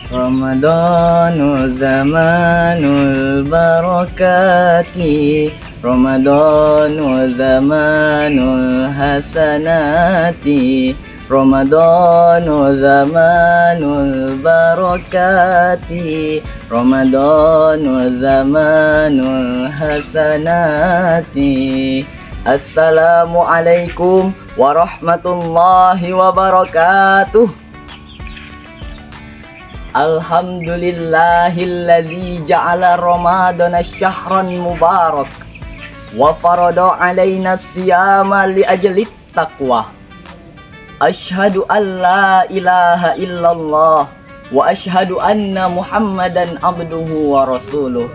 Ramadanu zamanul barakati, Ramadanu zamanul hasanati, Ramadanu zamanul barakati, Ramadanu zamanul hasanati. Assalamualaikum warahmatullahi wabarakatuh. Alhamdulillahilladzi ja'ala Ramadana syahran mubarak wa farada alaina siyama li ajli taqwa. Asyhadu an la ilaha illallah wa asyhadu anna Muhammadan abduhu wa rasuluh.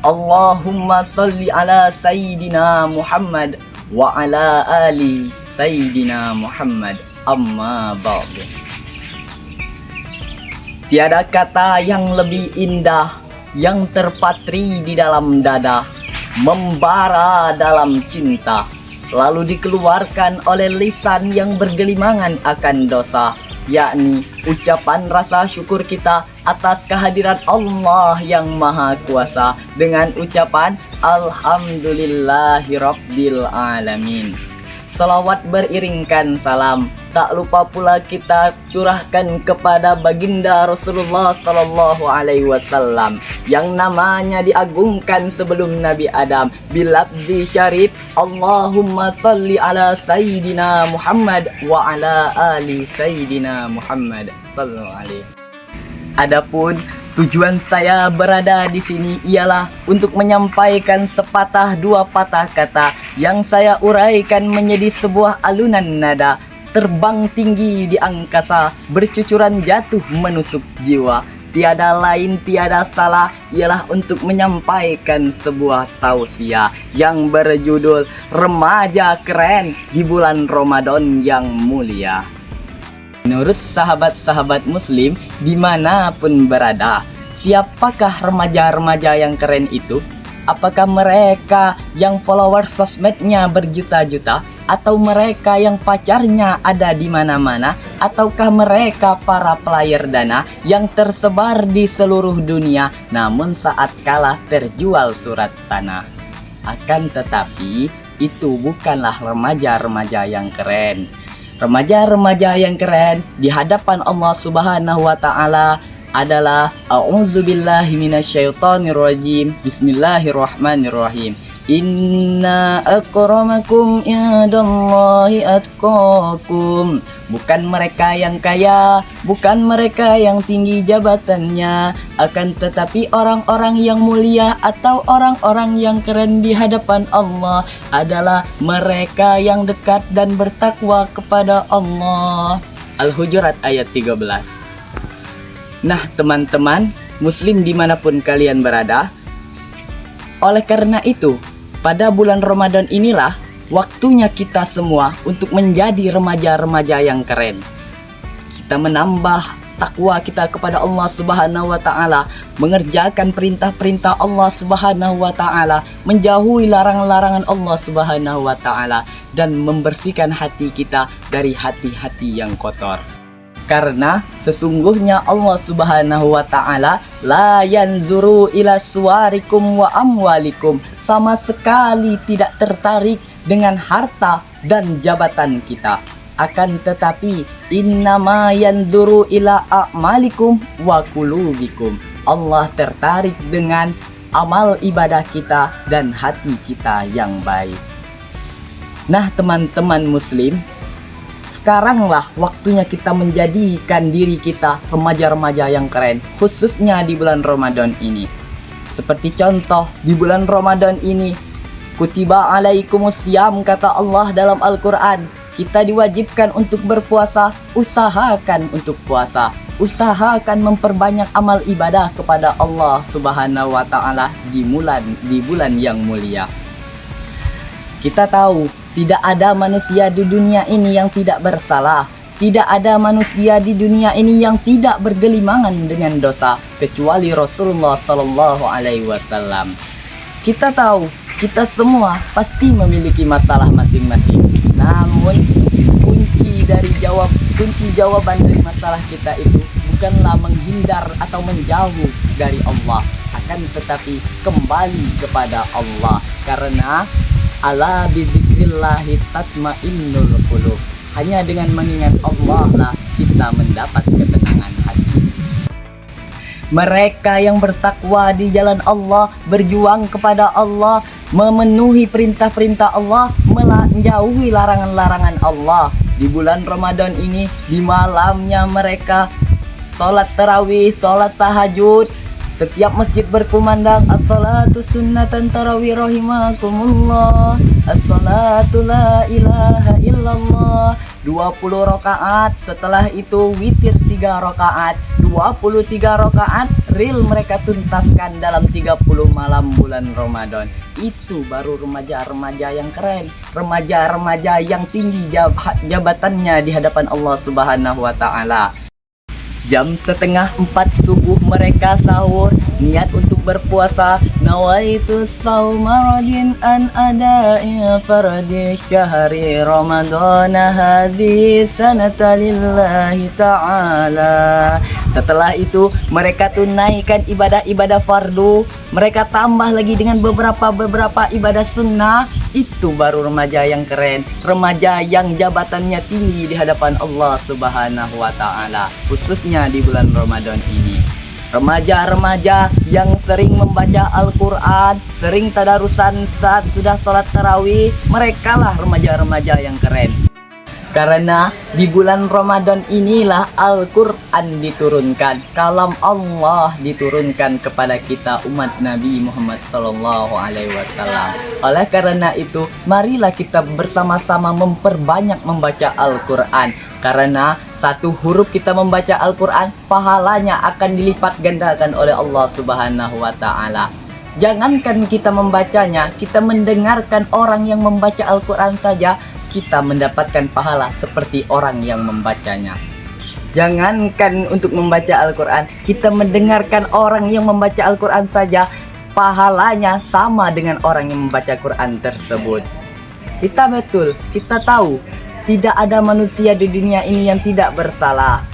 Allahumma salli ala sayyidina Muhammad wa ala ali sayyidina Muhammad. Amma ba'du. Tiada kata yang lebih indah yang terpatri di dalam dada, membara dalam cinta, lalu dikeluarkan oleh lisan yang bergelimangan akan dosa, yakni ucapan rasa syukur kita atas kehadiran Allah yang Maha Kuasa dengan ucapan Alhamdulillahirabbil alamin. Salawat beriringkan salam, tak lupa pula kita curahkan kepada baginda Rasulullah Sallallahu Alaihi Wasallam yang namanya diagungkan sebelum Nabi Adam bilafzi syarif Allahumma salli ala Sayyidina Muhammad wa ala ali Sayyidina Muhammad Sallallahu Alaihi. Adapun tujuan saya berada di sini ialah untuk menyampaikan sepatah dua patah kata yang saya uraikan menjadi sebuah alunan nada terbang tinggi di angkasa, bercucuran jatuh menusuk jiwa. Tiada lain, tiada salah ialah untuk menyampaikan sebuah tausiah yang berjudul Remaja Keren di bulan Ramadan yang mulia. Menurut sahabat-sahabat muslim dimanapun berada, siapakah remaja-remaja yang keren itu? Apakah mereka yang followers sosmednya berjuta-juta? Atau mereka yang pacarnya ada di mana-mana? Ataukah mereka para player dana yang tersebar di seluruh dunia namun saat kalah terjual surat tanah? Akan tetapi itu bukanlah remaja-remaja yang keren. Remaja-remaja yang keren di hadapan Allah Subhanahu wa taala adalah a'udzubillahi minasyaitonirrajim. Bismillahirrahmanirrahim. Inna akramakum indallahi atqakum. Bukan mereka yang kaya, bukan mereka yang tinggi jabatannya, akan tetapi orang-orang yang mulia atau orang-orang yang keren di hadapan Allah adalah mereka yang dekat dan bertakwa kepada Allah. Al-Hujurat ayat 13. Nah teman-teman muslim dimanapun kalian berada, oleh karena itu pada bulan Ramadan inilah waktunya kita semua untuk menjadi remaja-remaja yang keren. Kita menambah takwa kita kepada Allah Subhanahu wa taala, mengerjakan perintah-perintah Allah Subhanahu wa taala, menjauhi larangan-larangan Allah Subhanahu wa taala, dan membersihkan hati kita dari hati-hati yang kotor. Karena sesungguhnya Allah Subhanahu wa taala la yanzuru ila suwarikum wa amwalikum, sama sekali tidak tertarik dengan harta dan jabatan kita. Akan tetapi innama yanzuru ila a'malikum wa qulubikum. Allah tertarik dengan amal ibadah kita dan hati kita yang baik. Nah, teman-teman muslim, sekaranglah waktunya kita menjadikan diri kita remaja-remaja yang keren, khususnya di bulan Ramadan ini. Seperti contoh, di bulan Ramadan ini, kutiba alaikumusiyam, kata Allah dalam Al-Quran, kita diwajibkan untuk berpuasa. Usahakan untuk puasa, usahakan memperbanyak amal ibadah kepada Allah Subhanahu wa taala di bulan yang mulia. Kita tahu tidak ada manusia di dunia ini yang tidak bersalah. Tidak ada manusia di dunia ini yang tidak bergelimangan dengan dosa kecuali Rasulullah Sallallahu Alaihi Wasallam. Kita tahu kita semua pasti memiliki masalah masing-masing. Namun kunci jawaban dari masalah kita itu bukanlah menghindar atau menjauh dari Allah, akan tetapi kembali kepada Allah. Karena ala bidzikrillahi tatmainnul qulub. Hanya dengan mengingat Allah lah kita mendapat ketenangan hati. Mereka yang bertakwa di jalan Allah, berjuang kepada Allah, memenuhi perintah-perintah Allah, menjauhi larangan-larangan Allah. Di bulan Ramadan ini, di malamnya mereka sholat tarawih, sholat tahajud. Setiap masjid berkumandang as-salatu sunnatan tarawih rahimakumullah, as-salatu la ilaha illallah. 20 rakaat, setelah itu witir 3 rakaat, 23 rakaat real mereka tuntaskan dalam 30 malam bulan Ramadan. Itu baru remaja-remaja yang keren, remaja-remaja yang tinggi jabatannya di hadapan Allah Subhanahu wa taala. Jam 3:30 subuh mereka sahur, niat untuk berpuasa. Nawaitu sauma radin an ada'i fardi syahri ramadana hadhi sanata lillahi ta'ala. Setelah itu mereka tunaikan ibadah-ibadah fardu, mereka tambah lagi dengan beberapa ibadah sunnah. Itu baru remaja yang keren, remaja yang jabatannya tinggi di hadapan Allah Subhanahu wa taala, khususnya di bulan Ramadan ini. Remaja-remaja yang sering membaca Al-Quran, sering tadarusan saat sudah sholat tarawih, mereka lah remaja-remaja yang keren. Karena di bulan Ramadan inilah Al-Quran diturunkan, kalam Allah diturunkan kepada kita umat Nabi Muhammad SAW. Oleh karena itu, marilah kita bersama-sama memperbanyak membaca Al-Quran. Karena satu huruf kita membaca Al-Quran, pahalanya akan dilipat gandakan oleh Allah Subhanahu wa taala. Jangankan kita membacanya, kita mendengarkan orang yang membaca Al-Quran saja, kita mendapatkan pahala seperti orang yang membacanya. Jangankan untuk membaca Al-Quran, kita mendengarkan orang yang membaca Al-Quran saja, pahalanya sama dengan orang yang membaca Quran tersebut. Kita tahu tidak ada manusia di dunia ini yang tidak bersalah.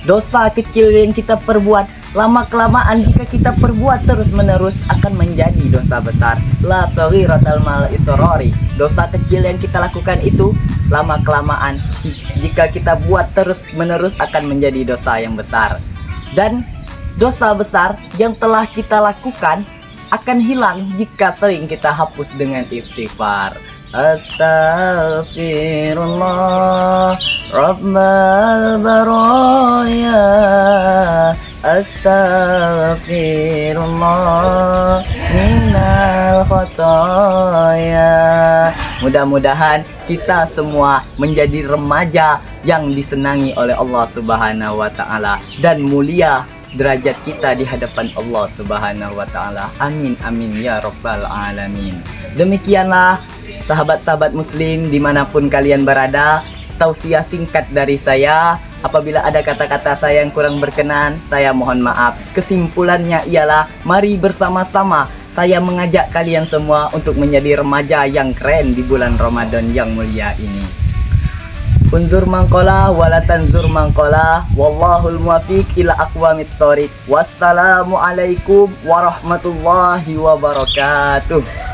Dosa kecil yang kita perbuat, lama-kelamaan jika kita perbuat terus-menerus akan menjadi dosa besar. La saghiratal mal israri. Dosa kecil yang kita lakukan itu lama-kelamaan jika kita buat terus-menerus akan menjadi dosa yang besar. Dan dosa besar yang telah kita lakukan akan hilang jika sering kita hapus dengan istighfar. Astaghfirullah Rabbal baraya, astaghfirullah minal khotoya. Mudah-mudahan kita semua menjadi remaja yang disenangi oleh Allah Subhanahu wa taala dan mulia derajat kita di hadapan Allah Subhanahu wa taala. Amin amin ya rabbal alamin. Demikianlah sahabat-sahabat muslim dimanapun kalian berada, tausiah singkat dari saya. Apabila ada kata-kata saya yang kurang berkenan, saya mohon maaf. Kesimpulannya ialah, mari bersama-sama saya mengajak kalian semua untuk menjadi remaja yang keren di bulan Ramadan yang mulia ini. Unzur mangkola walatanzur mangkola, wallahul muwafiq ila aqwamit thoriq. Wassalamualaikum warahmatullahi wabarakatuh.